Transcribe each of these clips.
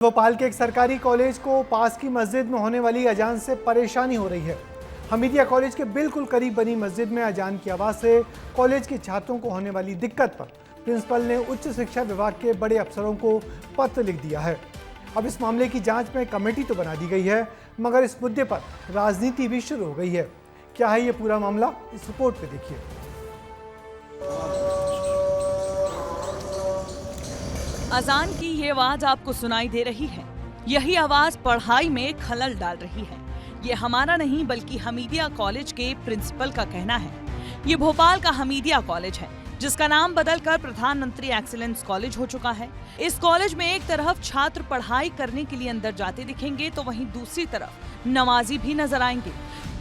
भोपाल के एक सरकारी कॉलेज को पास की मस्जिद में होने वाली अजान से परेशानी हो रही है। हमीदिया कॉलेज के बिल्कुल करीब बनी मस्जिद में अजान की आवाज़ से कॉलेज के छात्रों को होने वाली दिक्कत पर प्रिंसिपल ने उच्च शिक्षा विभाग के बड़े अफसरों को पत्र लिख दिया है। अब इस मामले की जांच में कमेटी तो बना दी गई है, मगर इस मुद्दे पर राजनीति भी शुरू हो गई है। क्या है ये पूरा मामला, इस रिपोर्ट में देखिए। अजान की ये आवाज आपको सुनाई दे रही है। यही आवाज पढ़ाई में खलल डाल रही है। ये हमारा नहीं बल्कि हमीदिया कॉलेज के प्रिंसिपल का कहना है। ये भोपाल का हमीदिया कॉलेज है, जिसका नाम बदलकर प्रधानमंत्री एक्सीलेंस कॉलेज हो चुका है। इस कॉलेज में एक तरफ छात्र पढ़ाई करने के लिए अंदर जाते दिखेंगे, तो वहीं दूसरी तरफ नमाजी भी नजर आएंगे,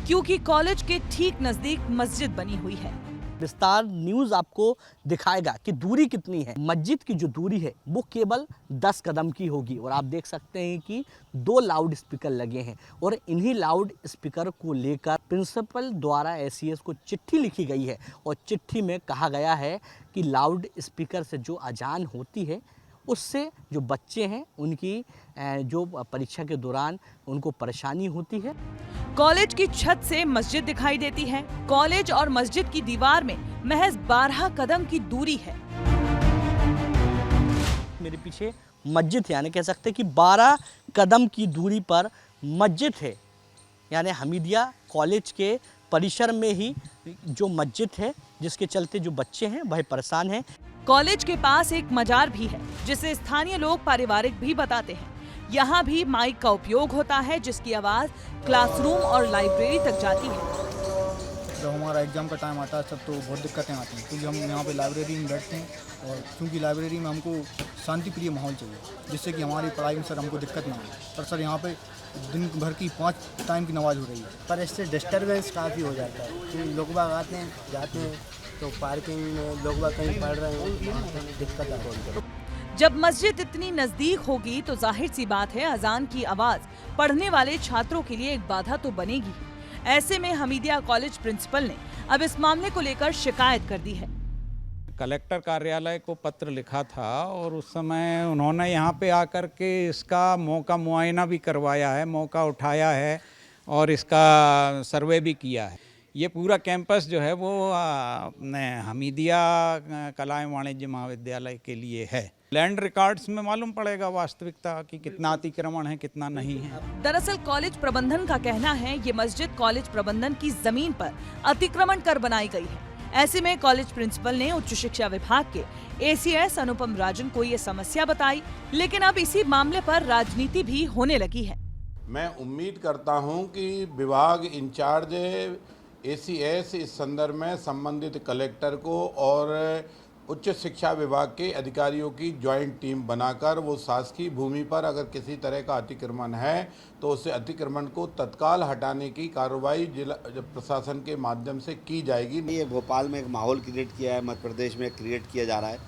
क्योंकि कॉलेज के ठीक नजदीक मस्जिद बनी हुई है। विस्तार न्यूज़ आपको दिखाएगा कि दूरी कितनी है। मस्जिद की जो दूरी है वो केवल 10 कदम की होगी और आप देख सकते हैं कि 2 लाउड स्पीकर लगे हैं और इन्हीं लाउड स्पीकर को लेकर प्रिंसिपल द्वारा एसीएस को चिट्ठी लिखी गई है और चिट्ठी में कहा गया है कि लाउड स्पीकर से जो अजान होती है उससे जो बच्चे हैं उनकी जो परीक्षा के दौरान उनको परेशानी होती है। कॉलेज की छत से मस्जिद दिखाई देती है। कॉलेज और मस्जिद की दीवार में महज 12 कदम की दूरी है। मेरे पीछे मस्जिद है, यानी कह सकते हैं कि 12 कदम की दूरी पर मस्जिद है। यानी हमीदिया कॉलेज के परिसर में ही जो मस्जिद है, जिसके चलते जो बच्चे हैं वह परेशान हैं। कॉलेज के पास एक मजार भी है, जिसे स्थानीय लोग पारिवारिक भी बताते हैं। यहाँ भी माइक का उपयोग होता है, जिसकी आवाज क्लासरूम और लाइब्रेरी तक जाती है। जब हमारा एग्ज़ाम का टाइम आता है तब तो बहुत दिक्कतें आती हैं, क्योंकि हम यहाँ पे लाइब्रेरी में बैठते हैं और क्योंकि लाइब्रेरी में हमको शांति प्रिय माहौल चाहिए, जिससे कि हमारी पढ़ाई में सर हमको दिक्कत ना आए। पर सर यहाँ पे दिन भर की 5 टाइम की नमाज़ हो रही है, पर इससे डिस्टर्बेंस काफ़ी हो जाता है कि लोग बाग आते हैं जाते हैं तो पार्किंग में लोग बाग कहीं पढ़ रहे हैं, दिक्कत आती है। जब मस्जिद इतनी नजदीक होगी तो जाहिर सी बात है अजान की आवाज पढ़ने वाले छात्रों के लिए एक बाधा तो बनेगी। ऐसे में हमीदिया कॉलेज प्रिंसिपल ने अब इस मामले को लेकर शिकायत कर दी है। कलेक्टर कार्यालय को पत्र लिखा था और उस समय उन्होंने यहाँ पे आकर के इसका मौका मुआयना भी करवाया है, मौका उठाया है और इसका सर्वे भी किया है। ये पूरा कैंपस जो है वो हमीदिया कला एवं वाणिज्य महाविद्यालय के लिए है। लैंड रिकॉर्ड्स में मालूम पड़ेगा वास्तविकता कि कितना अतिक्रमण है कितना नहीं है। दरअसल कॉलेज प्रबंधन का कहना है ये मस्जिद कॉलेज प्रबंधन की जमीन पर अतिक्रमण कर बनाई गई है। ऐसे में कॉलेज प्रिंसिपल ने उच्च शिक्षा विभाग के एसीएस अनुपम राजन को ये समस्या बताई, लेकिन अब इसी मामले पर राजनीति भी होने लगी है। मैं उम्मीद करता हूं कि विभाग इंचार्ज एसीएस इस संदर्भ में संबंधित कलेक्टर को और उच्च शिक्षा विभाग के अधिकारियों की ज्वाइंट टीम बनाकर वो शासकीय भूमि पर अगर किसी तरह का अतिक्रमण है तो उस अतिक्रमण को तत्काल हटाने की कार्रवाई जिला प्रशासन के माध्यम से की जाएगी। ये भोपाल में एक माहौल क्रिएट किया है, मध्य प्रदेश में क्रिएट किया जा रहा है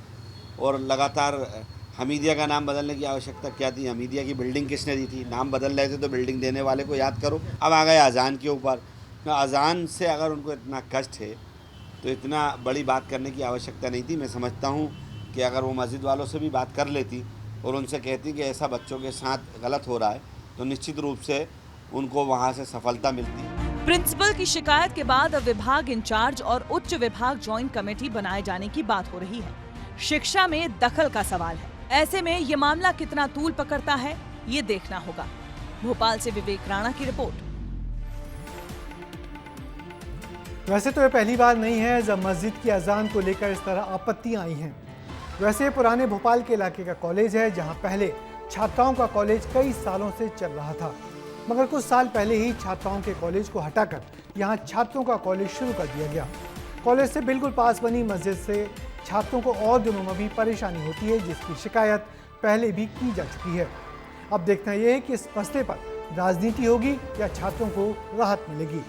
और लगातार हमीदिया का नाम बदलने की आवश्यकता क्या थी? हमीदिया की बिल्डिंग किसने दी थी? नाम बदल रहे थे तो बिल्डिंग देने वाले को याद करो। अब आ गए अजान के ऊपर। अजान से अगर उनको इतना कष्ट है तो इतना बड़ी बात करने की आवश्यकता नहीं थी। मैं समझता हूँ कि अगर वो मस्जिद वालों से भी बात कर लेती और उनसे कहती कि ऐसा बच्चों के साथ गलत हो रहा है तो निश्चित रूप से उनको वहाँ से सफलता मिलती। प्रिंसिपल की शिकायत के बाद अब विभाग इंचार्ज और उच्च विभाग ज्वाइंट कमेटी बनाए जाने की बात हो रही है। शिक्षा में दखल का सवाल है। ऐसे में ये मामला कितना तूल पकड़ता है ये देखना होगा। भोपाल से विवेक राणा की रिपोर्ट। वैसे तो ये पहली बार नहीं है जब मस्जिद की अजान को लेकर इस तरह आपत्तियां आई हैं। वैसे पुराने भोपाल के इलाके का कॉलेज है, जहां पहले छात्राओं का कॉलेज कई सालों से चल रहा था, मगर कुछ साल पहले ही छात्राओं के कॉलेज को हटाकर यहां छात्रों का कॉलेज शुरू कर दिया गया। कॉलेज से बिल्कुल पास बनी मस्जिद से छात्रों को और दिनों में भी परेशानी होती है, जिसकी शिकायत पहले भी की जा चुकी है। अब देखना यह है कि इस मसले पर राजनीति होगी या छात्रों को राहत मिलेगी।